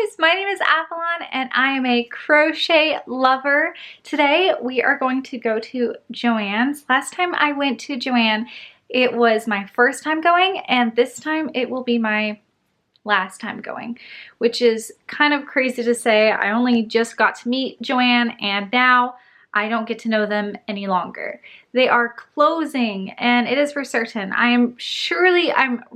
guys, my name is Avalon and I am a crochet lover. Today we are going to go to Joann's. Last time I went to Joann, it was my first time going, and this time it will be my last time going, which is kind of crazy to say. I only just got to meet Joann and now I don't get to know them any longer. They are closing and it is for certain. I'm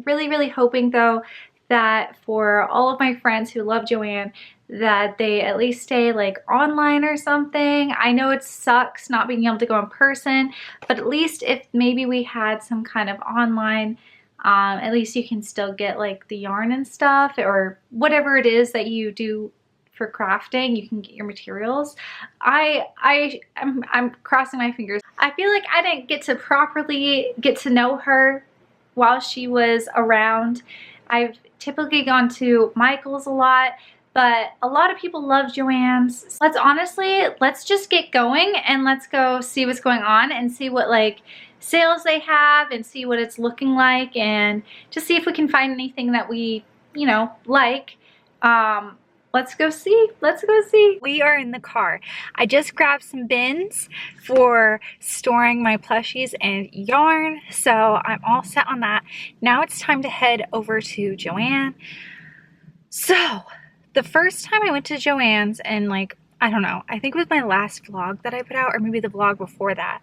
really hoping though that for all of my friends who love Joann, that they at least stay like online or something. I know it sucks not being able to go in person, but at least if maybe we had some kind of online, at least you can still get like the yarn and stuff or whatever it is that you do for crafting. You can get your materials. I'm crossing my fingers. I feel like I didn't get to properly get to know her while she was around. I've typically gone to Michael's a lot, but a lot of people love Joann's. Let's just get going and let's go see what's going on and see what like sales they have and see what it's looking like and just see if we can find anything that we, you know, like. Let's go see. Let's go see. We are in the car. I just grabbed some bins for storing my plushies and yarn, so I'm all set on that. Now it's time to head over to Joann. So the first time I went to Joann's, and like, I don't know, I think it was my last vlog that I put out, or maybe the vlog before that.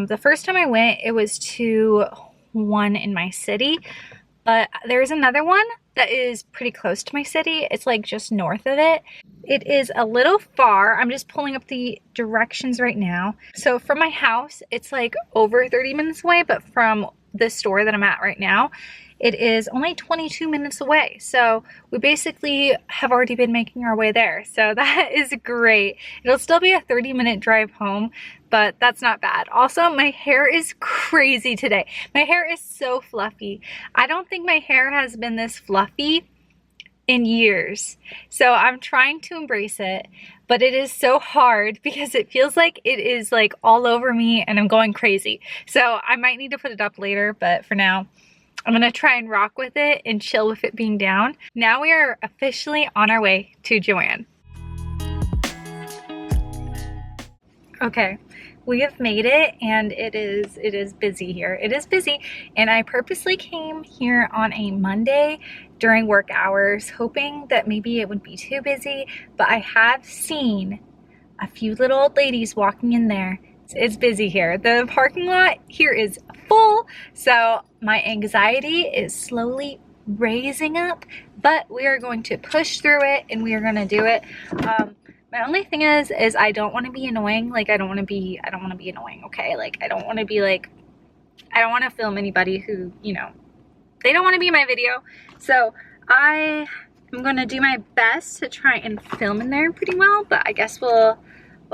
The first time I went, it was to one in my city, but there's another one that is pretty close to my city. It's like just north of it. It is a little far. I'm just pulling up the directions right now. So from my house, it's like over 30 minutes away, but from the store that I'm at right now, it is only 22 minutes away. So we basically have already been making our way there. So that is great. It'll still be a 30-minute drive home, but that's not bad. Also, my hair is crazy today. My hair is so fluffy. I don't think my hair has been this fluffy in years. So I'm trying to embrace it, but it is so hard because it feels like it is like all over me and I'm going crazy. So I might need to put it up later, but for now, I'm gonna try and rock with it and chill with it being down. Now we are officially on our way to Joann. Okay, we have made it and it is busy here. It is busy, and I purposely came here on a Monday during work hours, hoping that maybe it wouldn't be too busy, but I have seen a few little old ladies walking in there. It's busy here. The parking lot here is full, so my anxiety is slowly raising up, but we are going to push through it and we are going to do it. My only thing is I don't want to be annoying. Like, I don't want to be annoying, okay? Like, I don't want to be like, I don't want to film anybody who, you know, they don't want to be in my video. So I am going to do my best to try and film in there pretty well, but I guess we'll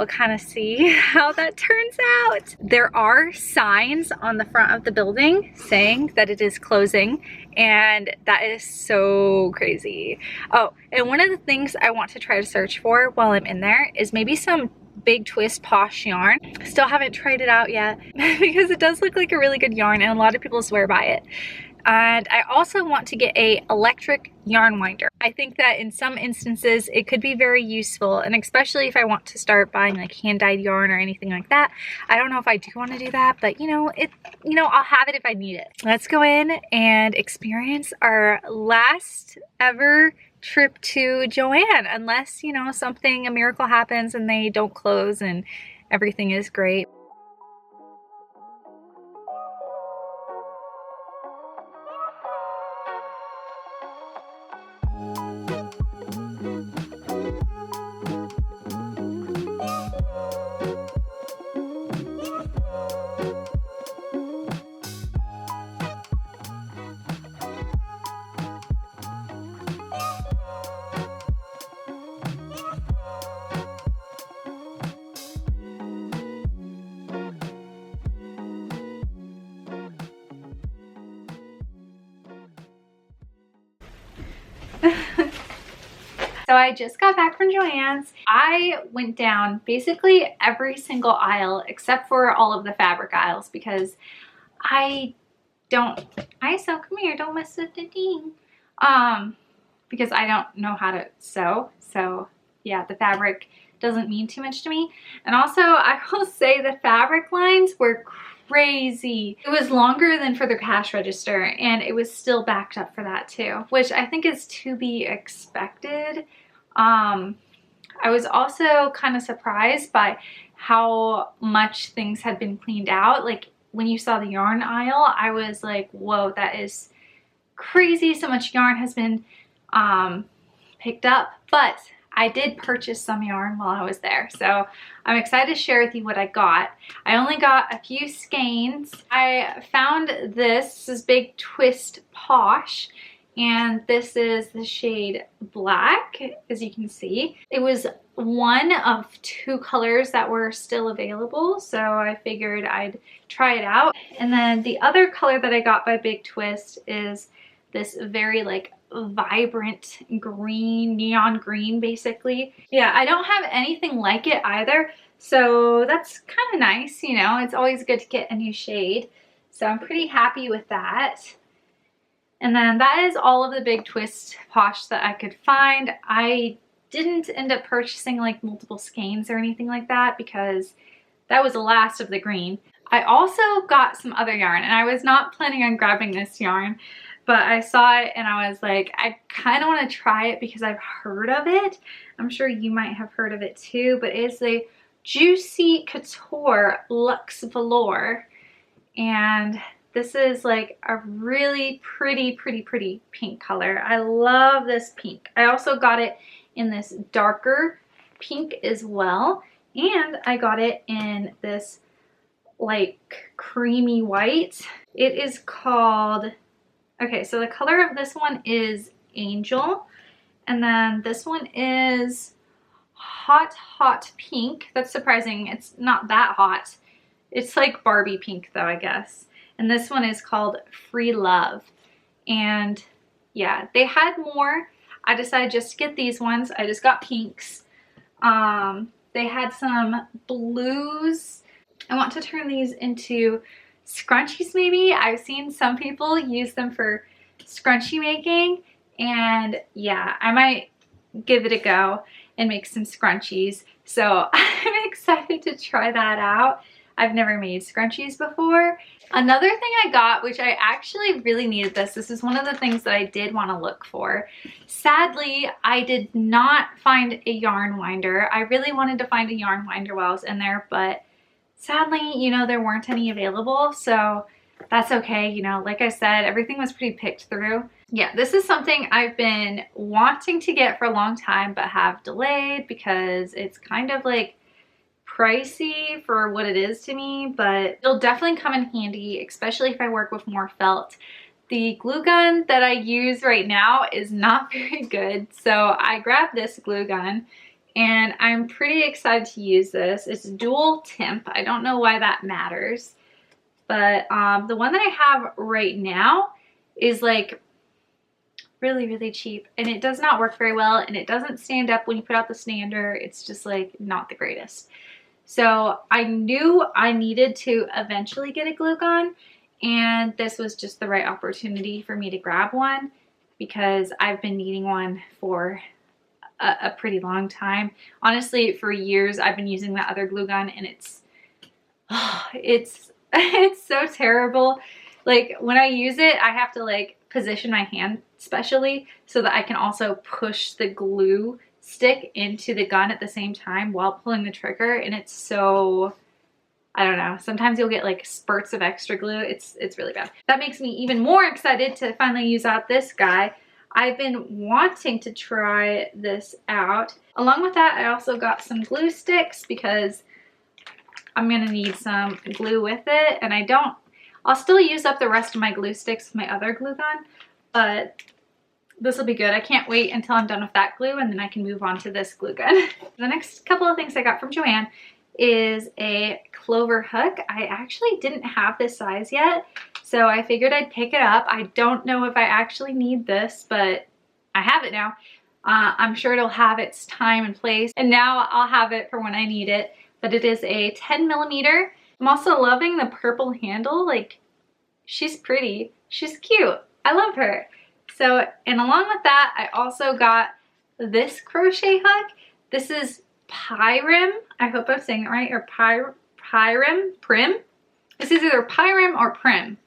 kind of see how that turns out. There are signs on the front of the building saying that it is closing, and that is so crazy. Oh, and one of the things I want to try to search for while I'm in there is maybe some Big Twist Posh yarn. Still haven't tried it out yet because it does look like a really good yarn and a lot of people swear by it. And I also want to get a electric yarn winder. I think that in some instances it could be very useful, and especially if I want to start buying like hand-dyed yarn or anything like that. I don't know if I do want to do that, but you know, I'll have it if I need it. Let's go in and experience our last ever trip to Joann, unless, you know, a miracle happens and they don't close and everything is great. So I just got back from Joann's. I went down basically every single aisle except for all of the fabric aisles because I don't, ISO, come here, don't mess with the thing. because I don't know how to sew. So yeah, the fabric doesn't mean too much to me. And also I will say the fabric lines were crazy. It was longer than for the cash register, and it was still backed up for that too, which I think is to be expected. I was also kind of surprised by how much things had been cleaned out. Like when you saw the yarn aisle, I was like, whoa, that is crazy. So much yarn has been picked up, but I did purchase some yarn while I was there. So I'm excited to share with you what I got. I only got a few skeins. I found this is Big Twist Posh, and this is the shade Black, as you can see. It was one of 2 colors that were still available, so I figured I'd try it out. And then the other color that I got by Big Twist is this very like vibrant green, neon green basically. Yeah, I don't have anything like it either, so that's kind of nice, you know. It's always good to get a new shade, so I'm pretty happy with that. And then that is all of the Big Twist Posh that I could find. I didn't end up purchasing like multiple skeins or anything like that because that was the last of the green. I also got some other yarn, and I was not planning on grabbing this yarn, but I saw it and I was like, I kind of want to try it because I've heard of it. I'm sure you might have heard of it too, but it's the Juicy Couture Luxe Velour. And this is like a really pretty pink color. I love this pink. I also got it in this darker pink as well. And I got it in this like creamy white. It is called, okay, so the color of this one is Angel, and then this one is hot pink. That's surprising. It's not that hot. It's like Barbie pink though, I guess. And this one is called Free Love. And yeah, they had more. I decided just to get these ones. I just got pinks. They had some blues. I want to turn these into scrunchies maybe. I've seen some people use them for scrunchie making, and yeah, I might give it a go and make some scrunchies. So I'm excited to try that out. I've never made scrunchies before. Another thing I got, which I actually really needed this is one of the things that I did want to look for. Sadly, I did not find a yarn winder. I really wanted to find a yarn winder while I was in there, but sadly, you know, there weren't any available, so that's okay. You know, like I said, everything was pretty picked through. Yeah, this is something I've been wanting to get for a long time, but have delayed because it's kind of like pricey for what it is to me, but it'll definitely come in handy, especially if I work with more felt. The glue gun that I use right now is not very good, so I grabbed this glue gun. And I'm pretty excited to use this. It's dual temp. I don't know why that matters. But the one that I have right now is like really cheap. And it does not work very well. And it doesn't stand up when you put out the stander. It's just like not the greatest. So I knew I needed to eventually get a glue gun. And this was just the right opportunity for me to grab one, because I've been needing one for a pretty long time. Honestly, for years I've been using that other glue gun, and it's so terrible. Like when I use it, I have to like position my hand specially so that I can also push the glue stick into the gun at the same time while pulling the trigger, and it's so, I don't know, sometimes you'll get like spurts of extra glue. It's really bad. That makes me even more excited to finally use out this guy. I've been wanting to try this out. Along with that, I also got some glue sticks because I'm gonna need some glue with it, and I'll still use up the rest of my glue sticks with my other glue gun, but this will be good. I can't wait until I'm done with that glue, and then I can move on to this glue gun. The next couple of things I got from Joann is a clover hook. I actually didn't have this size yet, so I figured I'd pick it up. I don't know if I actually need this, but I have it now. I'm sure it'll have its time and place, and now I'll have it for when I need it. But it is a 10mm. I'm also loving the purple handle. Like, she's pretty. She's cute. I love her. So, and along with that, I also got this crochet hook. This is Pyrim. I hope I'm saying it right, or Prim. This is either Pyrim or Prim.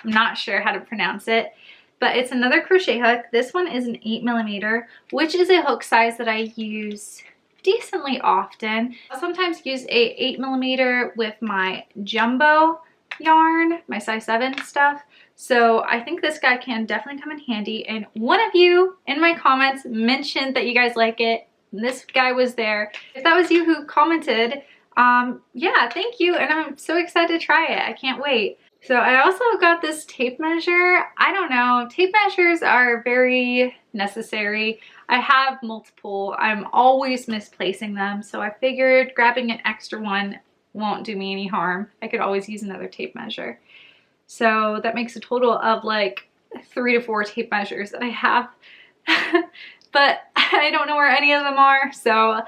I'm not sure how to pronounce it, but it's another crochet hook. This one is an 8mm, which is a hook size that I use decently often. I'll sometimes use a 8mm with my jumbo yarn, my size 7 stuff. So I think this guy can definitely come in handy. And one of you in my comments mentioned that you guys like it. This guy was there. If that was you who commented, yeah, thank you. And I'm so excited to try it. I can't wait. So I also got this tape measure. I don't know, tape measures are very necessary. I have multiple. I'm always misplacing them. So I figured grabbing an extra one won't do me any harm. I could always use another tape measure. So that makes a total of like 3 to 4 tape measures that I have. But I don't know where any of them are. So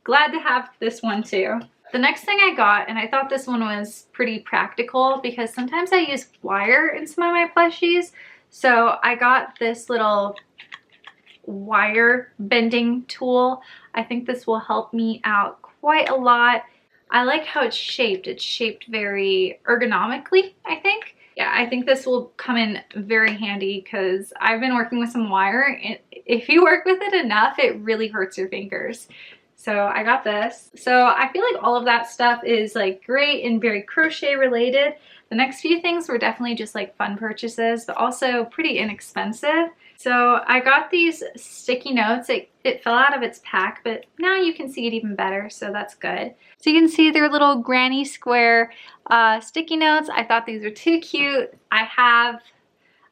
glad to have this one too. The next thing I got, and I thought this one was pretty practical because sometimes I use wire in some of my plushies. So I got this little wire bending tool. I think this will help me out quite a lot. I like how it's shaped. It's shaped very ergonomically, I think. Yeah, I think this will come in very handy because I've been working with some wire, and if you work with it enough, it really hurts your fingers. So I got this. So I feel like all of that stuff is like great and very crochet related. The next few things were definitely just like fun purchases, but also pretty inexpensive. So I got these sticky notes. It fell out of its pack, but now you can see it even better, so that's good. So you can see they're little granny square sticky notes. I thought these were too cute. I have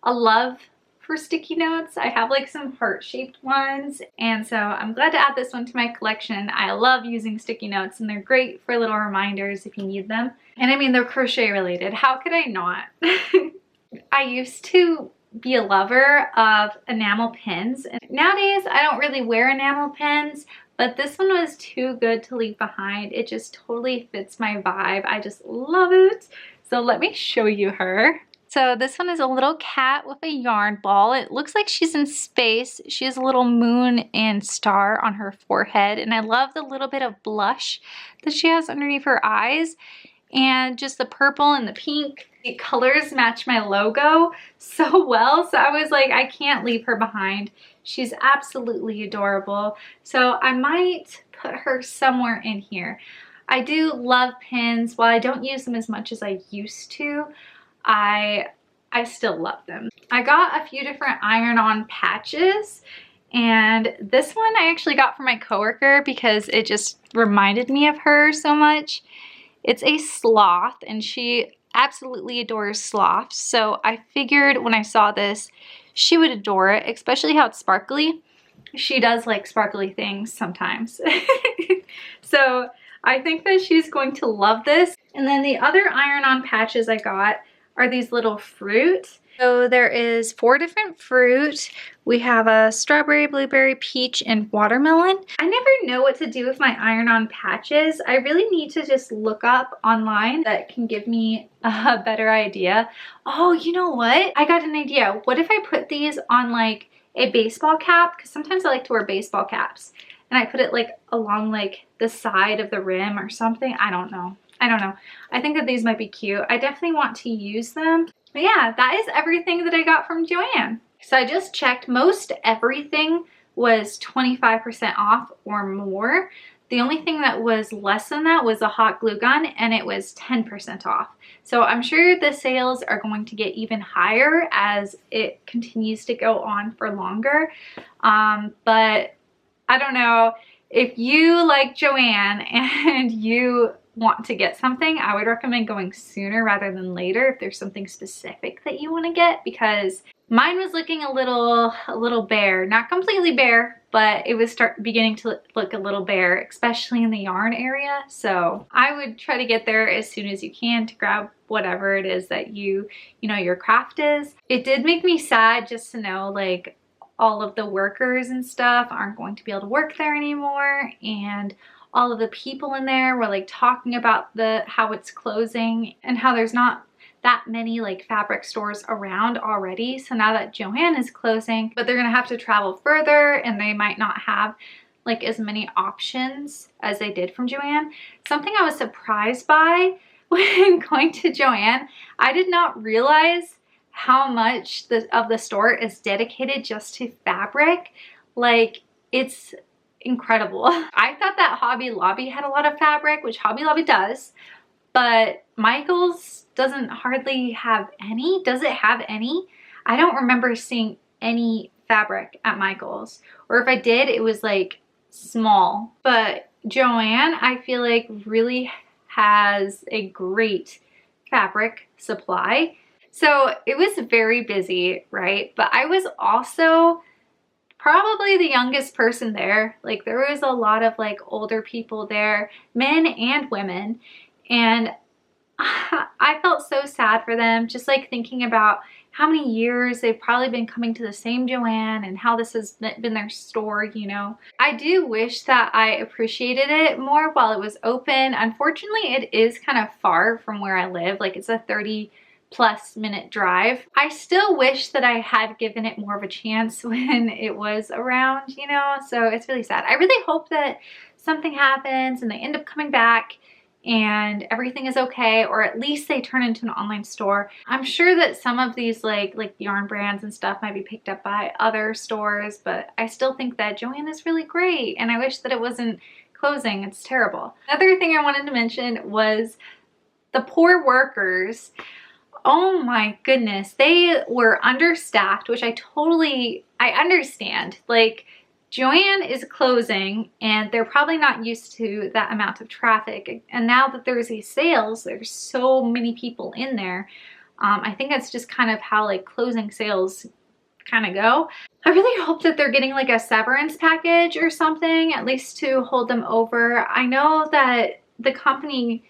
a love for sticky notes. I have like some heart-shaped ones, and so I'm glad to add this one to my collection. I love using sticky notes, and they're great for little reminders if you need them. And I mean, they're crochet related. How could I not? I used to be a lover of enamel pins. And nowadays, I don't really wear enamel pins, but this one was too good to leave behind. It just totally fits my vibe. I just love it. So let me show you her. So this one is a little cat with a yarn ball. It looks like she's in space. She has a little moon and star on her forehead. And I love the little bit of blush that she has underneath her eyes. And just the purple and the pink. The colors match my logo so well. So I was like, I can't leave her behind. She's absolutely adorable. So I might put her somewhere in here. I do love pins. While I don't use them as much as I used to, I still love them. I got a few different iron-on patches, and this one I actually got from my coworker because it just reminded me of her so much. It's a sloth, and she absolutely adores sloths, so I figured when I saw this she would adore it, especially how it's sparkly. She does like sparkly things sometimes. So I think that she's going to love this. And then the other iron-on patches I got are these little fruit. So there is 4 different fruit. We have a strawberry, blueberry, peach, and watermelon. I never know what to do with my iron-on patches. I really need to just look up online that can give me a better idea. Oh, you know what? I got an idea. What if I put these on like a baseball cap? Because sometimes I like to wear baseball caps. And I put it like along like the side of the rim or something. I don't know. I think that these might be cute. I definitely want to use them. But yeah, that is everything that I got from Joann. So I just checked. Most everything was 25% off or more. The only thing that was less than that was a hot glue gun, and it was 10% off. So I'm sure the sales are going to get even higher as it continues to go on for longer. But I don't know. If you like Joann and you want to get something, I would recommend going sooner rather than later if there's something specific that you want to get, because mine was looking a little bare. Not completely bare, but it was beginning to look a little bare, especially in the yarn area. So I would try to get there as soon as you can to grab whatever it is that you know your craft is. It did make me sad just to know like all of the workers and stuff aren't going to be able to work there anymore, and all of the people in there were like talking about how it's closing and how there's not that many like fabric stores around already. So now that Joann is closing, but they're gonna have to travel further and they might not have like as many options as they did from Joann. Something I was surprised by when going to Joann, I did not realize how much of the store is dedicated just to fabric. Like, it's incredible. I thought that Hobby Lobby had a lot of fabric, which Hobby Lobby does, but Michael's doesn't hardly have any. Does it have any? I don't remember seeing any fabric at Michael's, or if I did, it was like small. But Joann, I feel like, really has a great fabric supply. So it was very busy, right? But I was also probably the youngest person there. Like, there was a lot of like older people there, men and women, and I felt so sad for them, just like thinking about how many years they've probably been coming to the same Joann and how this has been their store, you know. I do wish that I appreciated it more while it was open. Unfortunately, it is kind of far from where I live. Like, it's a 30+ minute drive. I still wish that I had given it more of a chance when it was around, you know, so it's really sad. I really hope that something happens and they end up coming back and everything is okay, or at least they turn into an online store. I'm sure that some of these like yarn brands and stuff might be picked up by other stores, but I still think that Joann is really great, and I wish that it wasn't closing. It's terrible. Another thing I wanted to mention was the poor workers. Oh my goodness, they were understaffed, which I understand. Like, Joann is closing and they're probably not used to that amount of traffic. And now that there's these sales, there's so many people in there. I think that's just kind of how like closing sales kind of go. I really hope that they're getting like a severance package or something, at least to hold them over. I know that the company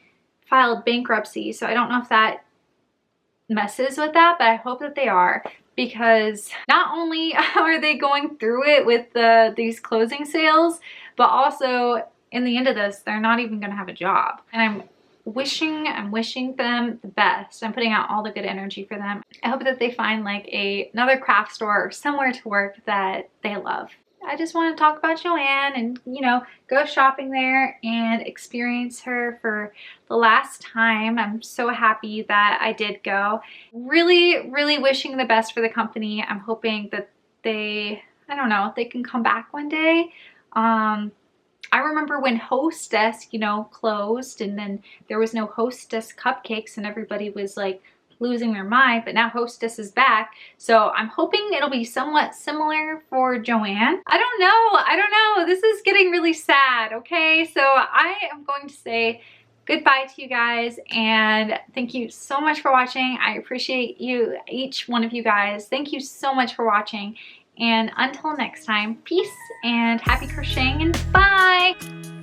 filed bankruptcy, so I don't know if that messes with that, but I hope that they are, because not only are they going through it with these closing sales, but also in the end of this, they're not even gonna have a job. And I'm wishing them the best. I'm putting out all the good energy for them. I hope that they find like another craft store or somewhere to work that they love. I just want to talk about Joann and, you know, go shopping there and experience her for the last time. I'm so happy that I did go. Really, really wishing the best for the company. I'm hoping that they, I don't know, they can come back one day. I remember when Hostess, you know, closed, and then there was no Hostess cupcakes and everybody was like losing their mind, but now Hostess is back. So I'm hoping it'll be somewhat similar for Joann. I don't know. This is getting really sad, okay? So I am going to say goodbye to you guys, and thank you so much for watching. I appreciate you, each one of you guys. Thank you so much for watching. And until next time, peace and happy crocheting, and bye!